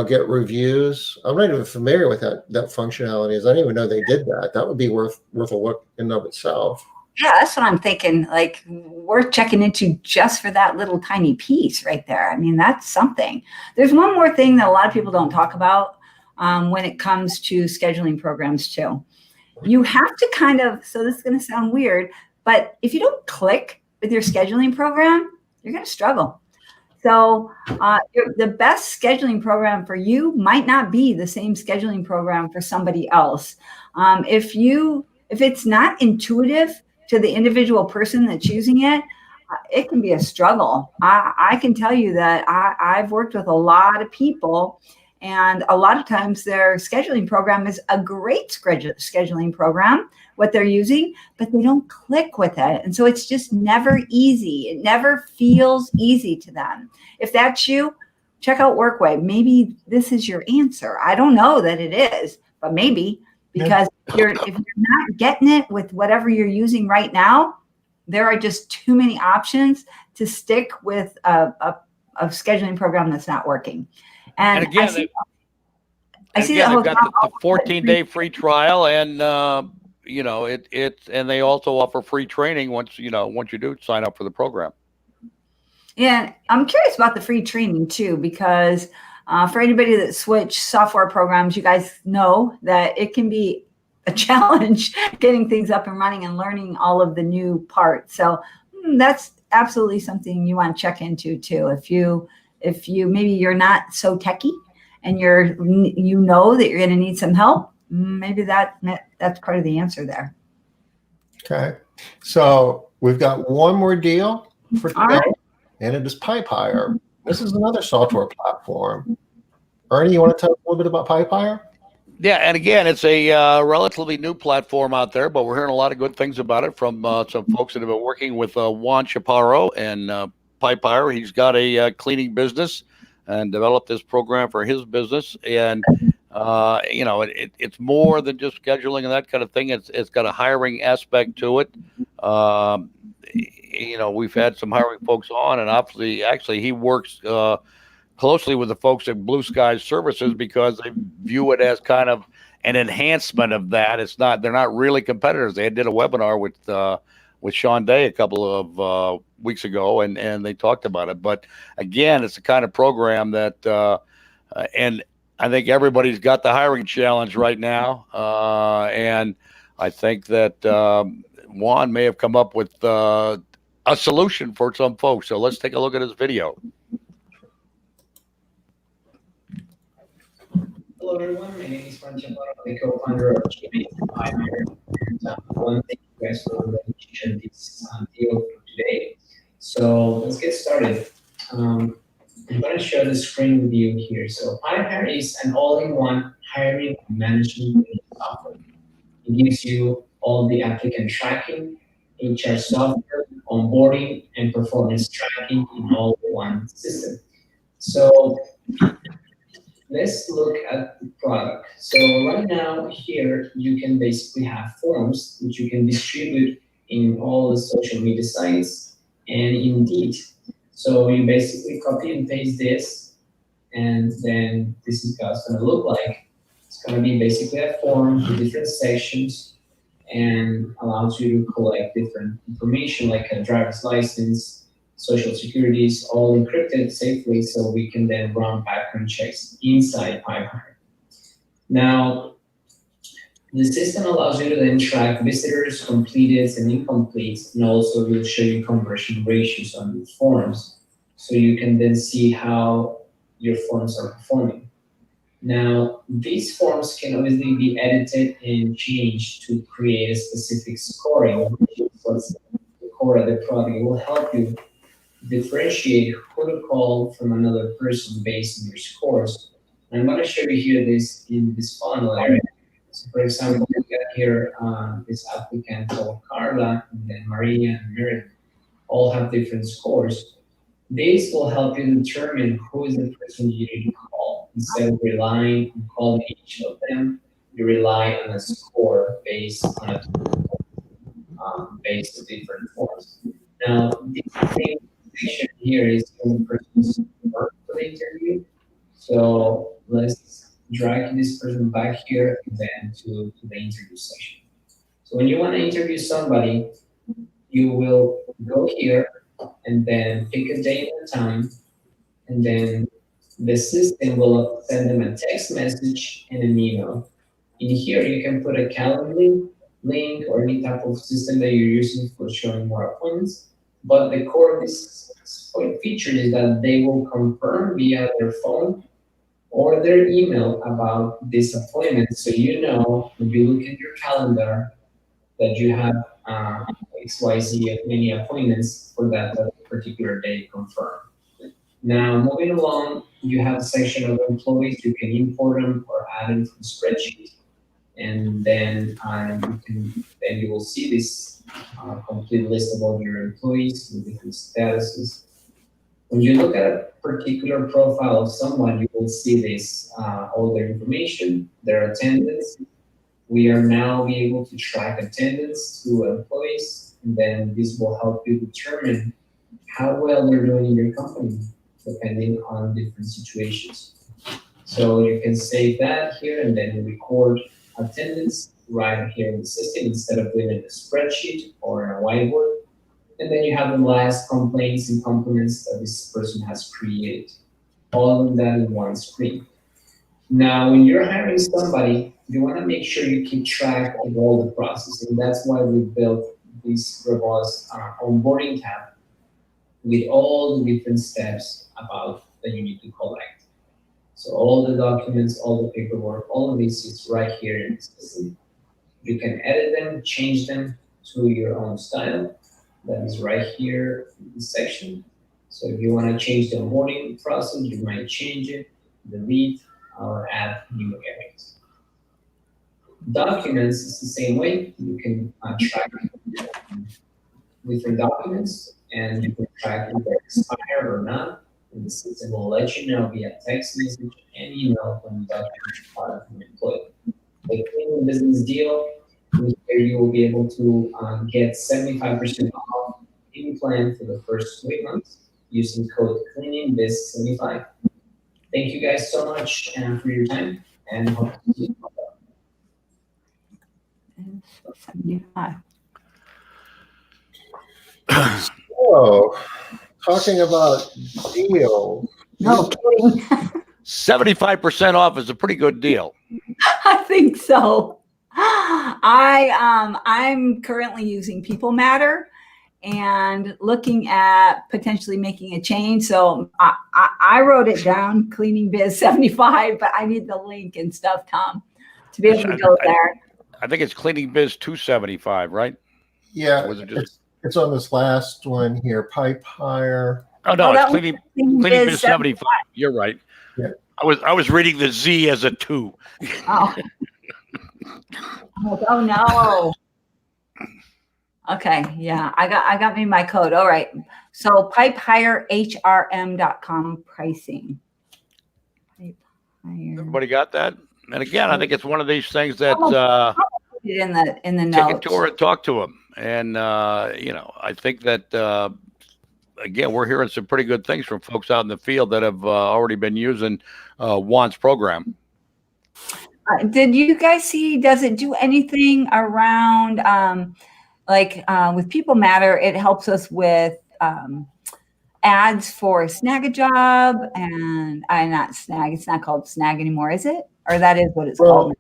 get reviews. I'm not even familiar with that functionality. I didn't even know they did that. That would be worth a look in and of itself. Yeah, that's what I'm thinking. Like, worth checking into just for that little tiny piece right there. I mean, that's something. There's one more thing that a lot of people don't talk about when it comes to scheduling programs too. You have to so this is going to sound weird, but if you don't click with your scheduling program, you're going to struggle. So the best scheduling program for you might not be the same scheduling program for somebody else. If it's not intuitive to the individual person that's using it, it can be a struggle. I can tell you that I've worked with a lot of people, and a lot of times their scheduling program is a great scheduling program, what they're using, but they don't click with it. And so it's just never easy. It never feels easy to them. If that's you, check out Workway. Maybe this is your answer. I don't know that it is, but maybe, because if you're not getting it with whatever you're using right now, there are just too many options to stick with a scheduling program that's not working. And again, I see they've that got the 14-day free trial, and and they also offer free training once you do sign up for the program. Yeah, I'm curious about the free training too, because for anybody that switched software programs, you guys know that it can be a challenge getting things up and running and learning all of the new parts. So that's absolutely something you want to check into too. If you maybe you're not so techie and you know that you're going to need some help, maybe that's part of the answer there. Okay, so we've got one more deal for today. Right. And it is Pipefire. This is another software platform. Ernie, you want to tell us a little bit about Pipefire? Yeah, and again, it's a relatively new platform out there, but we're hearing a lot of good things about it from some folks that have been working with Juan Chaparro and Pipefire. He's got a cleaning business and developed this program for his business. And, it's more than just scheduling and that kind of thing. It's got a hiring aspect to it. We've had some hiring folks on, and actually he works closely with the folks at Blue Sky Services because they view it as kind of an enhancement of that. They're not really competitors. They did a webinar with Sean Day a couple of weeks ago, and they talked about it. But again, it's the kind of program that, and I think everybody's got the hiring challenge right now. And I think that Juan may have come up with a solution for some folks. So let's take a look at his video. Hello everyone, my name is Juan Chaparro, the co-founder of Pipefire. I want to thank you guys for letting me share this deal for today. So let's get started. I'm going to share the screen with you here. So Pipefire is an all-in-one hiring and management software. It gives you all the applicant tracking, HR software, onboarding, and performance tracking in all one system. So let's look at the product. So right now here, you can basically have forms which you can distribute in all the social media sites and Indeed. So you basically copy and paste this, and then this is how it's going to look like. It's going to be basically a form with different sections and allows you to collect different information like a driver's license, social securities, all encrypted safely so we can then run background checks inside Pipefire. Now, the system allows you to then track visitors, completed and incompletes, and also will show you conversion ratios on the forms. So you can then see how your forms are performing. Now, these forms can obviously be edited and changed to create a specific scoring, which is what's the core of the product. It will help you differentiate who to call from another person based on your scores. And I'm going to show you here this in this funnel area. So for example, we got here this applicant called Carla, and then Maria and Miriam all have different scores. This will help you determine who is the person you need to call. Instead of relying on calling each of them, you rely on a score based on based on different forms. Now, this section here is when the person's work for the interview. So let's drag this person back here and then to the interview section. So when you want to interview somebody, you will go here and then pick a date and a time, and then the system will send them a text message and an email. In here, you can put a Calendly link or any type of system that you're using for showing more appointments. But the core of this feature is that they will confirm via their phone or their email about this appointment. So you know, when you look at your calendar, that you have XYZ many appointments for that particular day confirmed. Now, moving along, you have a section of employees. You can import them or add them from spreadsheet. And then you will see this complete list of all your employees with different statuses. When you look at a particular profile of someone, you will see this, all their information, their attendance. We are now be able to track attendance to employees, and then this will help you determine how well they're doing in your company, depending on different situations. So you can save that here and then record attendance right here in the system instead of doing it in a spreadsheet or in a whiteboard. And then you have the last complaints and compliments that this person has created. All of that in one screen. Now, when you're hiring somebody, you want to make sure you keep track of all the process. And that's why we built this robust onboarding tab with all the different steps about that you need to collect. So all the documents, all the paperwork, all of this is right here in the system. You can edit them, change them to your own style. That is right here in this section. So if you want to change the onboarding process, you might change it, delete, or add new areas. Documents is the same way. You can track different documents, and you can track if they expire or not. And the system will let you know via text message and email when the documents are from the employee. The cleaning business deal, where you will be able to get 75% off any plan for the first 3 months using code CLEANINGBIZ75. Thank you guys so much for your time, and hope to see you. 75. So, talking about deals. No kidding. 75% off is a pretty good deal. I think so. I'm currently using People Matter and looking at potentially making a change. So I wrote it down, Cleaning Biz 75, but I need the link and stuff, Tom, to be able to go there. I think it's Cleaning Biz 275, right? Yeah, Or was it just? it's on this last one here, Pipefire. Oh no, that it's was Cleaning Biz 75. You're right. Yeah. I was reading the Z as a 2. Oh. Oh no. Okay, yeah, I got me my code. All right. So pipehirehrm.com pricing. Pipefire. Everybody got that? And again, I think it's one of these things that in the take notes. a tour and talk to them. And I think that again, we're hearing some pretty good things from folks out in the field that have already been using Juan's program. Did you guys see, does it do anything around, with People Matter, it helps us with ads for Snag a Job and not Snag, it's not called Snag anymore, is it? Or that is what it's called?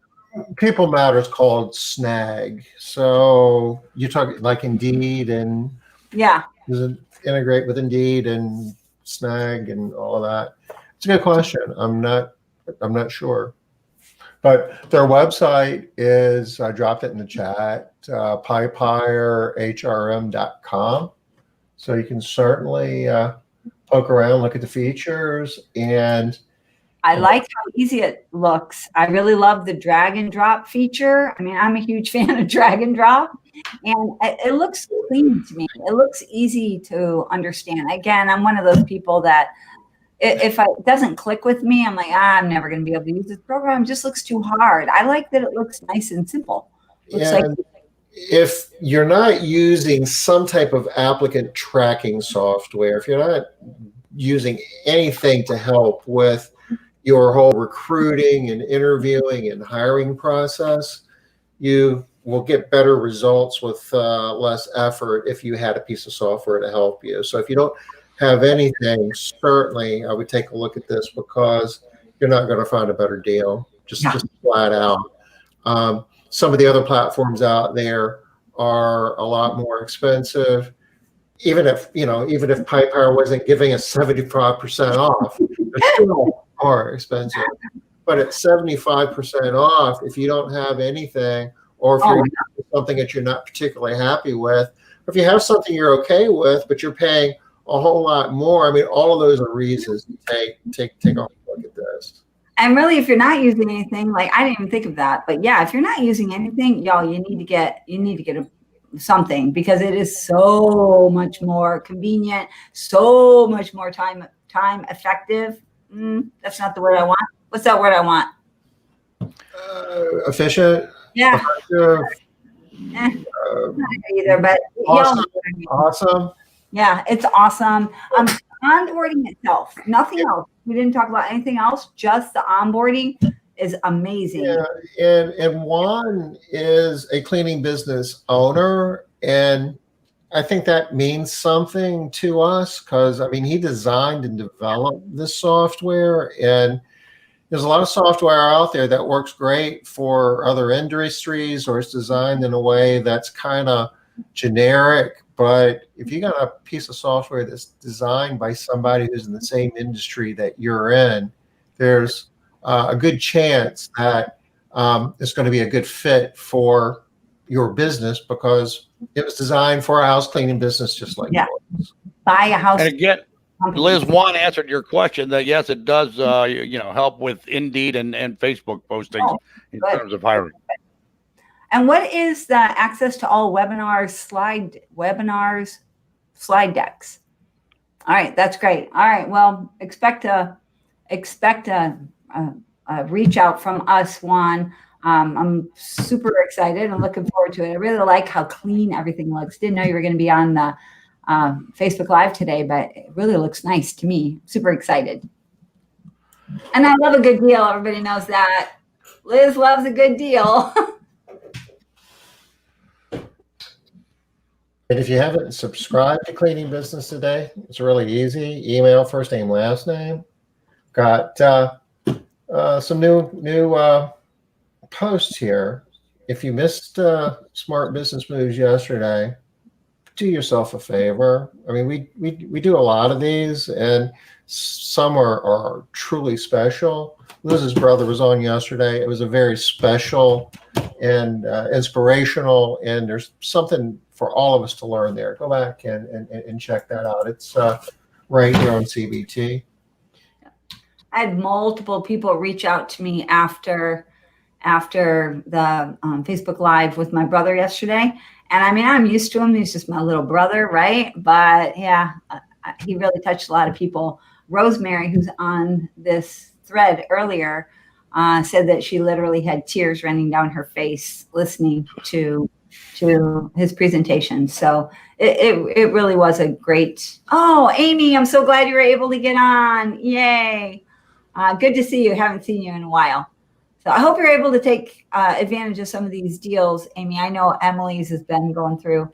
People Matter is called Snag. So you talk like Indeed, and Yeah. does it integrate with Indeed and Snag and all of that? It's a good question. I'm not sure. But their website is, I dropped it in the chat, pipehirehrm.com. So you can certainly poke around, look at the features. And I like how easy it looks. I really love the drag and drop feature. I mean, I'm a huge fan of drag and drop, and it looks clean to me. It looks easy to understand. Again, I'm one of those people that if it doesn't click with me, I'm like, I'm never going to be able to use this program. It just looks too hard. I like that it looks nice and simple. If you're not using some type of applicant tracking software, if you're not using anything to help with your whole recruiting and interviewing and hiring process, you will get better results with less effort if you had a piece of software to help you. So if you don't have anything, certainly I would take a look at this, because you're not going to find a better deal, just flat out. Some of the other platforms out there are a lot more expensive, even if Pipefire wasn't giving us 75% off, they're still more expensive. But at 75% off, if you don't have anything, or if you're using something that you're not particularly happy with, or if you have something you're okay with, but you're paying a whole lot more, I mean, all of those are reasons to take a look at this. And really, if you're not using anything, like I didn't even think of that, but yeah, if you're not using anything, y'all, you need to get something, because it is so much more convenient, so much more time effective. That's not the word I want. What's that word I want? Efficient. Yeah. Effective, Not either, but awesome. y'all know what I mean. Awesome. Yeah, it's awesome. Onboarding itself, nothing else. We didn't talk about anything else. Just the onboarding is amazing. Yeah, and Juan is a cleaning business owner, and I think that means something to us, because I mean, he designed and developed this software, and there's a lot of software out there that works great for other industries, or it's designed in a way that's kind of generic. But if you got a piece of software that's designed by somebody who's in the same industry that you're in, there's a good chance that it's going to be a good fit for your business, because it was designed for a house cleaning business just like yours. Buy a house. And again, Liz, Juan answered your question that yes, it does help with Indeed and Facebook postings in terms of hiring. And what is the access to all webinars, slide decks? All right, that's great. All right, well, expect a reach out from us, Juan. I'm super excited and looking forward to it. I really like how clean everything looks. Didn't know you were going to be on the Facebook Live today, but it really looks nice to me. Super excited. And I love a good deal. Everybody knows that. Liz loves a good deal. And if you haven't subscribed to Cleaning Business Today, it's really easy. Email, first name, last name. Got some new posts here. If you missed Smart Business Moves yesterday, do yourself a favor. I mean, we do a lot of these, and some are truly special. Liz's brother was on yesterday. It was a very special and inspirational, and there's something for all of us to learn there. Go back and check that out. It's right here on CBT. I had multiple people reach out to me after the Facebook Live with my brother yesterday. And I mean, I'm used to him. He's just my little brother, right? But yeah, he really touched a lot of people. Rosemary, who's on this thread earlier, said that she literally had tears running down her face listening to his presentation. So it really was a great. Oh, Amy, I'm so glad you were able to get on. Yay. Good to see you. Haven't seen you in a while. So I hope you're able to take advantage of some of these deals, Amy. I know Emily's has been going through,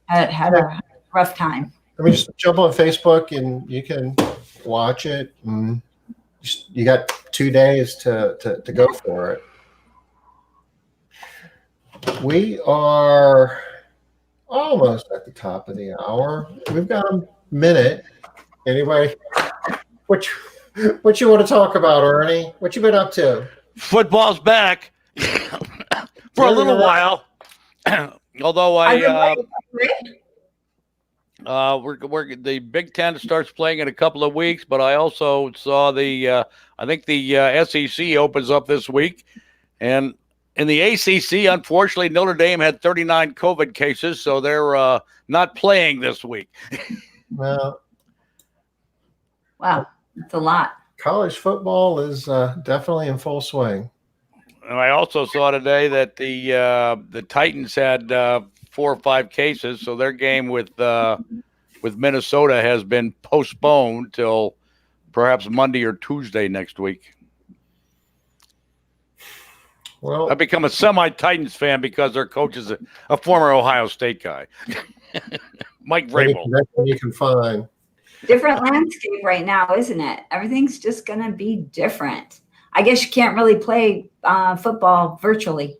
had a rough time. Let me just jump on Facebook and you can watch it. And you got 2 days to go for it. We are almost at the top of the hour. We've got a minute. Anybody? What you want to talk about, Ernie? What you been up to? Football's back for a little while. Although we're the Big Ten starts playing in a couple of weeks, but I also saw I think the SEC opens up this week, and in the ACC, unfortunately, Notre Dame had 39 COVID cases, so they're not playing this week. Well, wow, that's a lot. College football is definitely in full swing. And I also saw today that the Titans had 4 or 5 cases, so their game with Minnesota has been postponed till perhaps Monday or Tuesday next week. Well, I've become a semi-Titans fan because their coach is a former Ohio State guy, Mike Vrabel. That's what you can find. Different landscape right now, isn't it? Everything's just going to be different. I guess you can't really play football virtually.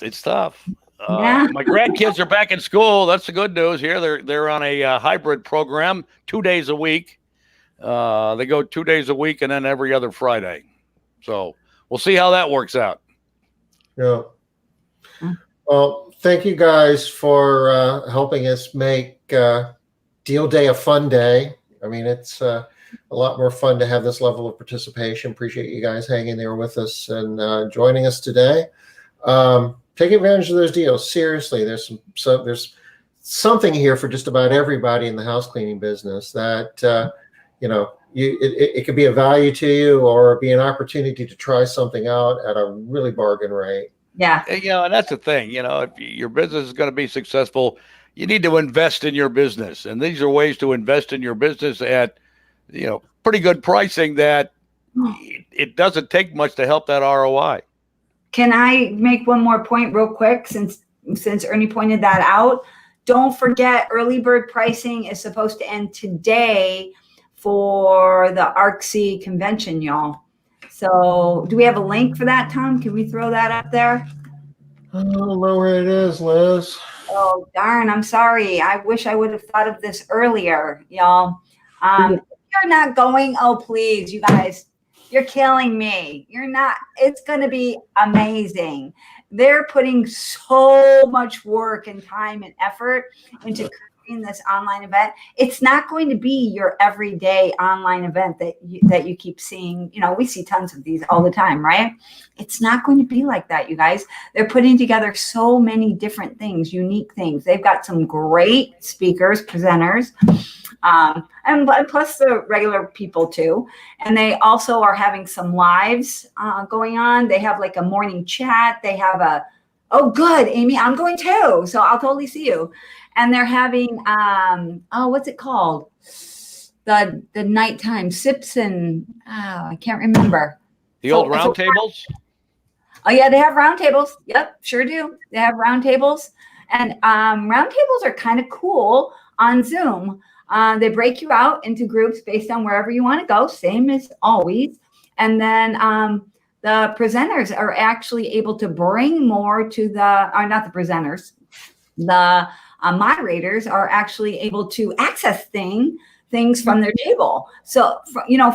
It's tough. Yeah. My grandkids are back in school. That's the good news here. They're on a hybrid program, 2 days a week. They go 2 days a week and then every other Friday. So we'll see how that works out. Yeah. Well, thank you guys for helping us make Deal Day a fun day. I mean, it's a lot more fun to have this level of participation. Appreciate you guys hanging there with us and joining us today. Take advantage of those deals. Seriously, there's there's something here for just about everybody in the house cleaning business that it could be a value to you or be an opportunity to try something out at a really bargain rate. Yeah. And that's the thing. If your business is going to be successful, you need to invest in your business, and these are ways to invest in your business at pretty good pricing that it doesn't take much to help that ROI. Can I make one more point real quick since Ernie pointed that out? Don't forget, early bird pricing is supposed to end today for the ARCC convention, y'all. So do we have a link for that, Tom? Can we throw that up there? I don't know where it is, Liz. Oh, darn. I'm sorry. I wish I would have thought of this earlier, y'all. You're not going. Oh, please, you guys. You're killing me. You're not. It's going to be amazing. They're putting so much work and time and effort into creating this online event. It's not going to be your everyday online event that you keep seeing. We see tons of these all the time, right? It's not going to be like that, you guys. They're putting together so many different things, unique things. They've got some great speakers, presenters, and plus the regular people too. And they also are having some lives going on. They have like a morning chat. They have oh, good, Amy, I'm going too. So I'll totally see you. And they're having, what's it called? The nighttime sips and, I can't remember. The old round tables? Oh, yeah, they have round tables. Yep, sure do. They have round tables. And round tables are kind of cool on Zoom. They break you out into groups based on wherever you want to go, same as always. And then the presenters are actually able to bring more to not the presenters, the moderators are actually able to access things from their table. So,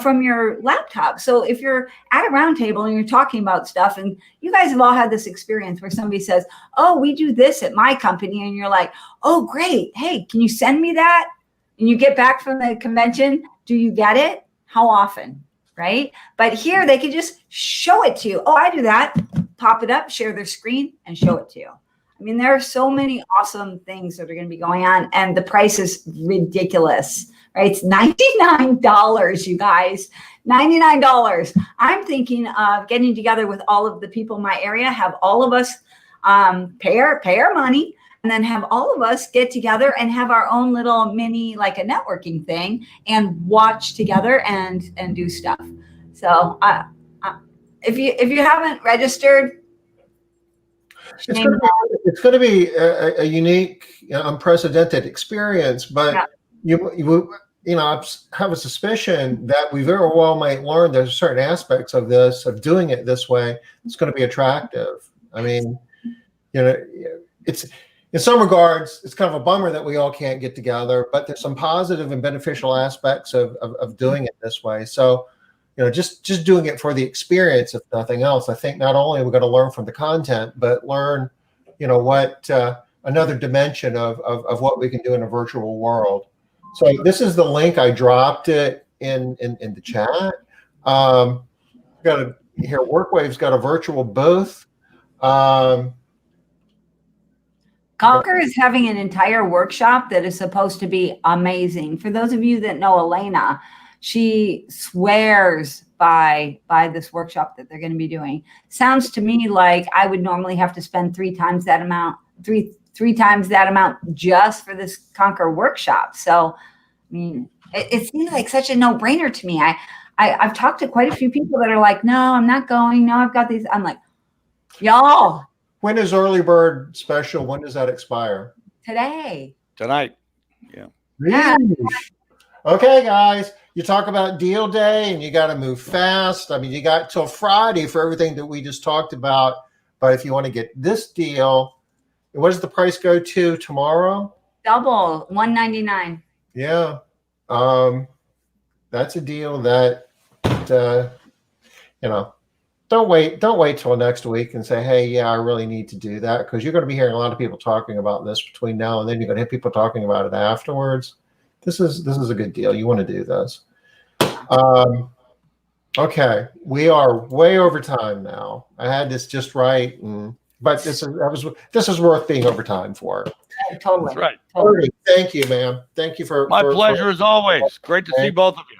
from your laptop. So if you're at a round table and you're talking about stuff, and you guys have all had this experience where somebody says, oh, we do this at my company. And you're like, oh, great. Hey, can you send me that? And you get back from the convention. Do you get it? How often? Right? But here they can just show it to you. Oh, I do that. Pop it up, share their screen, and show it to you. I mean, there are so many awesome things that are going to be going on, and the price is ridiculous, right? It's $99, you guys, $99. I'm thinking of getting together with all of the people in my area, have all of us pay our money, and then have all of us get together and have our own little mini, like a networking thing, and watch together and do stuff. So if you haven't registered, it's going to be a unique, unprecedented experience. But you have a suspicion that we very well might learn there's certain aspects of this, of doing it this way, it's going to be attractive. I mean, it's in some regards, it's kind of a bummer that we all can't get together, but there's some positive and beneficial aspects of doing it this way. So, just doing it for the experience, if nothing else, I think not only are we going to learn from the content, but learn, what another dimension of what we can do in a virtual world. So this is the link. I dropped it in the chat. Here, WorkWave's got a virtual booth. Conquer is having an entire workshop that is supposed to be amazing. For those of you that know Elena, she swears by this workshop that they're going to be doing. Sounds to me like I would normally have to spend three times that amount just for this Conquer workshop. So, I mean, it seems like such a no-brainer to me. I've talked to quite a few people that are like, no, I'm not going. No, I've got these. I'm like, y'all. When is early bird special? When does that expire? Today. Tonight. Yeah. Really? Okay, guys. You talk about deal day and you got to move fast. I mean, you got till Friday for everything that we just talked about. But if you want to get this deal, what does the price go to tomorrow? Double, $199. Yeah. That's a deal that, don't wait till next week and say, hey, yeah, I really need to do that, because you're going to be hearing a lot of people talking about this between now and then. You're going to have people talking about it afterwards. This is a good deal. You want to do this. Okay, we are way over time now. I had this just right, but this is worth being over time for. Totally. That's right. Totally. Thank you, ma'am. Thank you for My pleasure as always. Great to see both of you.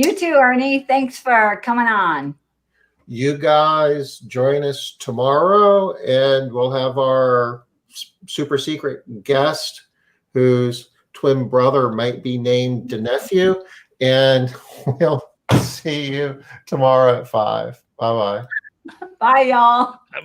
You too, Ernie. Thanks for coming on. You guys join us tomorrow, and we'll have our super secret guest whose twin brother might be named the nephew, and we'll see you tomorrow at 5. Bye-bye. Bye, y'all. Bye.